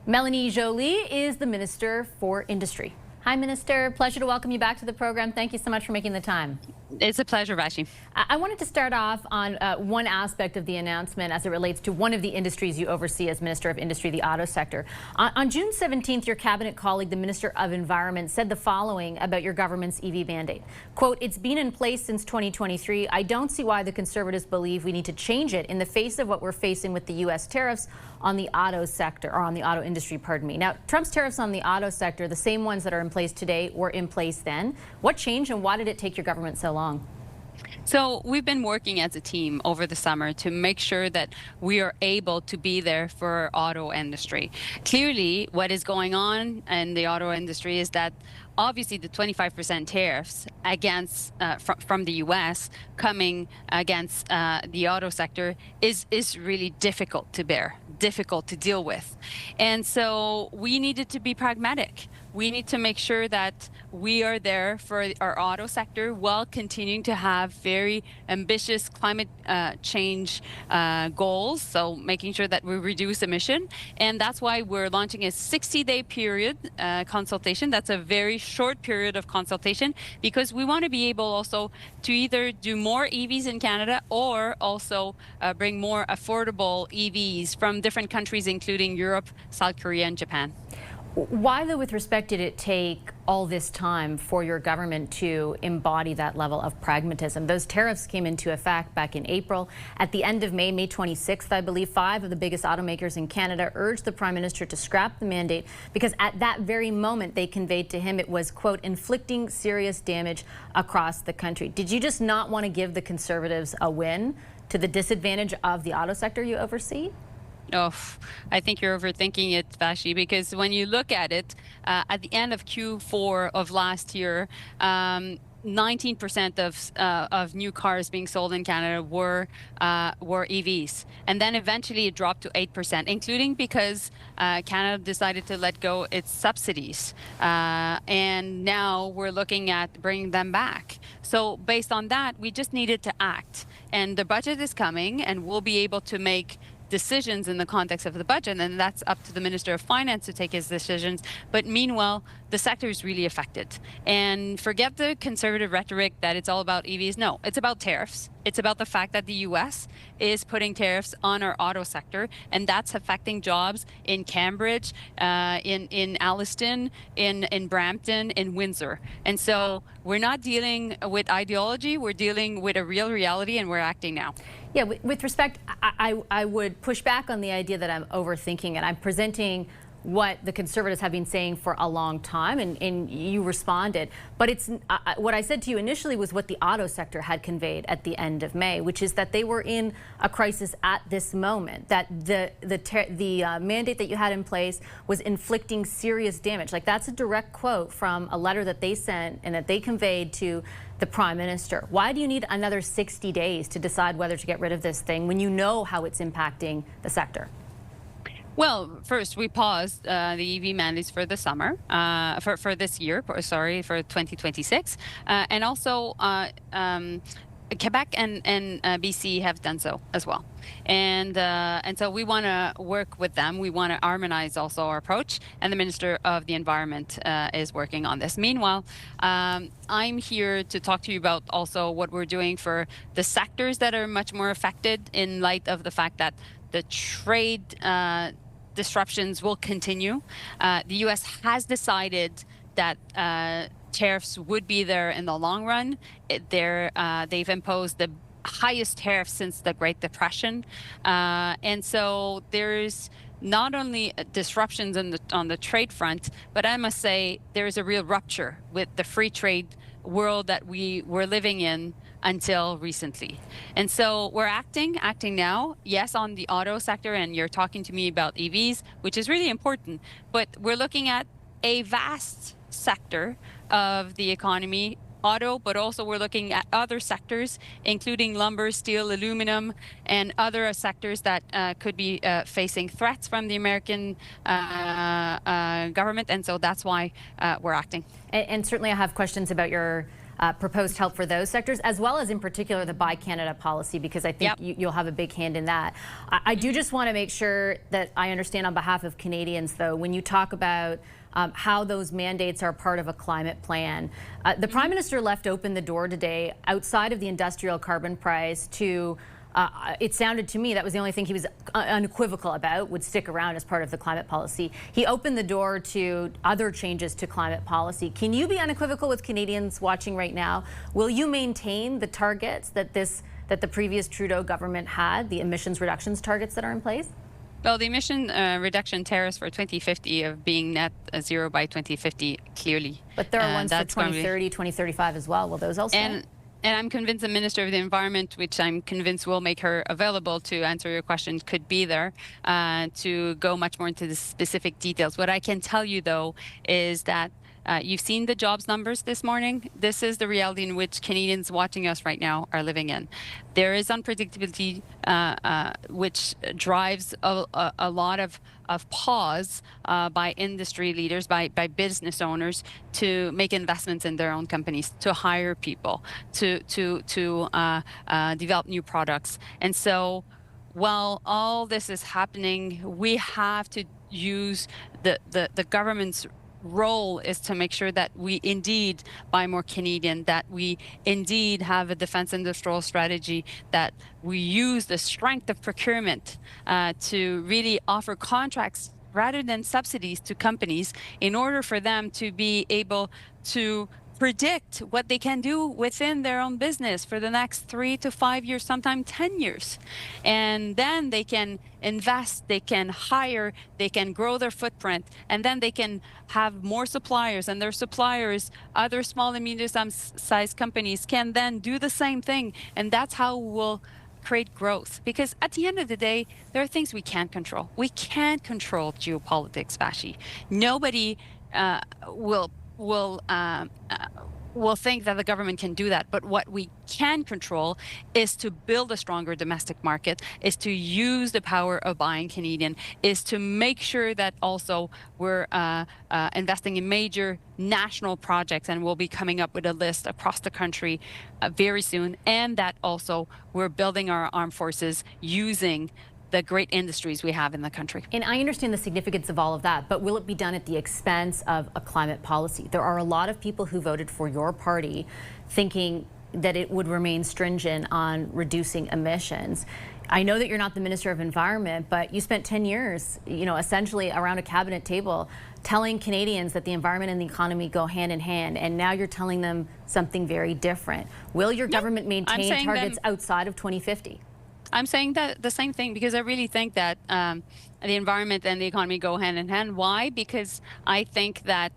Melanie Jolie is the Minister for Industry. Hi, Minister. Pleasure to welcome you back to the program. Thank you so much for making the time. It's a pleasure, Vassy. I wanted to start off on one aspect of the announcement as it relates to one of the industries you oversee as Minister of Industry, the auto sector. On June 17th, your cabinet colleague, the Minister of Environment, said the following about your government's EV mandate. Quote, "It's been in place since 2023. I don't see why the Conservatives believe we need to change it in the face of what we're facing with the U.S. tariffs on the auto sector, or on the auto industry, pardon me. Now, Trump's tariffs on the auto sector, the same ones that are in place today, were in place then. What changed and why did it take your government so long?" So we've been working as a team over the summer to make sure that we are able to be there for auto industry. Clearly, what is going on in the auto industry is that obviously the 25% tariffs against from the U.S. coming against the auto sector is really difficult to bear, difficult to deal with. And so we needed to be pragmatic. We need to make sure that we are there for our auto sector while continuing to have very ambitious climate change goals. So making sure that we reduce emission. And that's why we're launching a 60-day period consultation. That's a very short period of consultation because we want to be able also to either do more EVs in Canada or also bring more affordable EVs from different countries, including Europe, South Korea, and Japan. Why, though, with respect, did it take all this time for your government to embody that level of pragmatism? Those tariffs came into effect back in April. At the end of May, May 26th, I believe, 5 of the biggest automakers in Canada urged the Prime Minister to scrap the mandate because at that very moment they conveyed to him it was, quote, inflicting serious damage across the country. Did you just not want to give the Conservatives a win to the disadvantage of the auto sector you oversee? Oh, I think you're overthinking it, Vassy, because when you look at it, at the end of Q4 of last year, 19% of new cars being sold in Canada were EVs, and then eventually it dropped to 8%, including because Canada decided to let go its subsidies, and now we're looking at bringing them back. So based on that, we just needed to act, and the budget is coming, and we'll be able to make decisions in the context of the budget, and that's up to the Minister of Finance to take his decisions. But meanwhile, the sector is really affected. And forget the Conservative rhetoric that it's all about EVs. No, it's about tariffs. It's about the fact that the U.S. is putting tariffs on our auto sector, and that's affecting jobs in Cambridge, in Alliston, in Brampton, in Windsor. And so we're not dealing with ideology, we're dealing with a real reality, and we're acting now. Yeah, with respect, I would push back on the idea that I'm overthinking it. I'm presenting what the Conservatives have been saying for a long time, and you responded. But it's what I said to you initially was what the auto sector had conveyed at the end of May, which is that they were in a crisis at this moment, that the mandate that you had in place was inflicting serious damage. Like, that's a direct quote from a letter that they sent and that they conveyed to the Prime Minister. Why do you need another 60 days to decide whether to get rid of this thing when you know how it's impacting the sector? Well, first, we paused the EV mandates for the summer, for this year, sorry, for 2026. And also, Quebec and BC have done so as well. And so we want to work with them. We want to harmonize also our approach. And the Minister of the Environment is working on this. Meanwhile, I'm here to talk to you about also what we're doing for the sectors that are much more affected in light of the fact that the trade disruptions will continue. The U.S. has decided that tariffs would be there in the long run. They've imposed the highest tariffs since the Great Depression. And so there's not only disruptions on the trade front, but I must say there's a real rupture with the free trade world that we were living in until recently. And so we're acting now, yes, on the auto sector, and you're talking to me about EVs, which is really important, but we're looking at a vast sector of the economy, auto, but also we're looking at other sectors, including lumber, steel, aluminum, and other sectors that could be facing threats from the American government. And so that's why we're acting. And certainly I have questions about your proposed help for those sectors, as well as in particular the Buy Canada policy, because I think you'll have a big hand in that. I do just want to make sure that I understand on behalf of Canadians, though, when you talk about how those mandates are part of a climate plan. The Prime Minister left open the door today outside of the industrial carbon price to it sounded to me that was the only thing he was unequivocal about, would stick around as part of the climate policy. He opened the door to other changes to climate policy. Can you be unequivocal with Canadians watching right now? Will you maintain the targets that the previous Trudeau government had, the emissions reductions targets that are in place? Well, the emission reduction tariffs for 2050 of being net zero by 2050, clearly. But there are ones for 2030, 2035 as well. Will those also? And I'm convinced the Minister of the Environment, which I'm convinced will make her available to answer your questions, could be there to go much more into the specific details. What I can tell you, though, is that you've seen the jobs numbers this morning. This is the reality in which Canadians watching us right now are living in. There is unpredictability, which drives a lot of pause by industry leaders, by business owners, to make investments in their own companies, to hire people, to develop new products. And so while all this is happening, we have to use the government's role is to make sure that we indeed buy more Canadian, that we indeed have a defense industrial strategy, that we use the strength of procurement to really offer contracts rather than subsidies to companies in order for them to be able to predict what they can do within their own business for the next 3 to 5 years, sometimes 10 years. And then they can invest, they can hire, they can grow their footprint, and then they can have more suppliers, and their suppliers, other small and medium-sized companies, can then do the same thing. And that's how we'll create growth. Because at the end of the day, there are things we can't control. We can't control geopolitics, Vassy. Nobody will think that the government can do that. But what we can control is to build a stronger domestic market, is to use the power of buying Canadian, is to make sure that also we're investing in major national projects, and we'll be coming up with a list across the country very soon, and that also we're building our armed forces using the great industries we have in the country. And I understand the significance of all of that, but will it be done at the expense of a climate policy? There are a lot of people who voted for your party thinking that it would remain stringent on reducing emissions. I know that you're not the Minister of Environment, but you spent 10 years, essentially around a cabinet table telling Canadians that the environment and the economy go hand in hand, and now you're telling them something very different. Will your government maintain targets outside of 2050? I'm saying that the same thing, because I really think that the environment and the economy go hand in hand. Why? Because I think that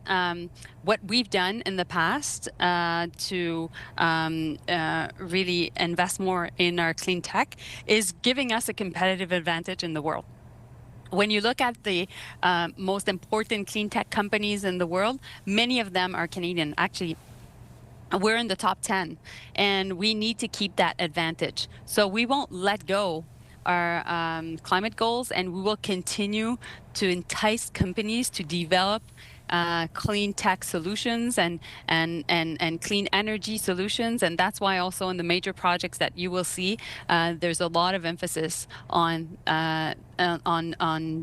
what we've done in the past to really invest more in our clean tech is giving us a competitive advantage in the world. When you look at the most important clean tech companies in the world, many of them are Canadian. Actually, we're in the top 10, and we need to keep that advantage. So we won't let go our climate goals, and we will continue to entice companies to develop clean tech solutions and clean energy solutions. And that's why also in the major projects that you will see, there's a lot of emphasis on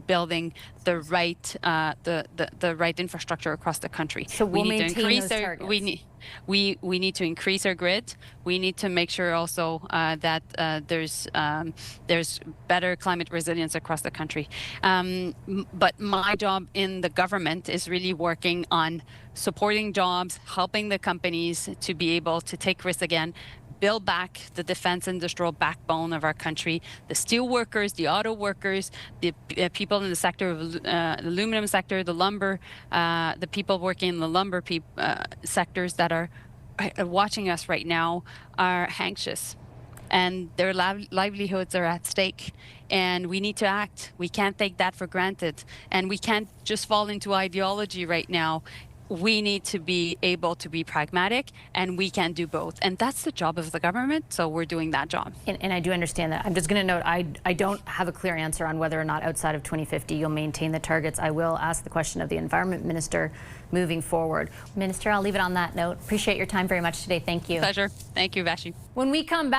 building the right infrastructure across the country. So we'll maintain those targets. We need to increase our grid. We need to make sure also that there's better climate resilience across the country. But my job in the government is really working on supporting jobs, helping the companies to be able to take risks again, build back the defense industrial backbone of our country, the steel workers, the auto workers, the people in the sector of the aluminum sector, the lumber, the people working in the lumber sectors that are watching us right now are anxious, and their livelihoods are at stake, and we need to act. We can't take that for granted, and we can't just fall into ideology right now. we need to be able to be pragmatic, and we can do both. And that's the job of the government, so we're doing that job. And I do understand that. I'm just going to note, I don't have a clear answer on whether or not outside of 2050 you'll maintain the targets. I will ask the question of the Environment Minister moving forward. Minister, I'll leave it on that note. Appreciate your time very much today. Thank you. Pleasure. Thank you, Vassy. When we come back,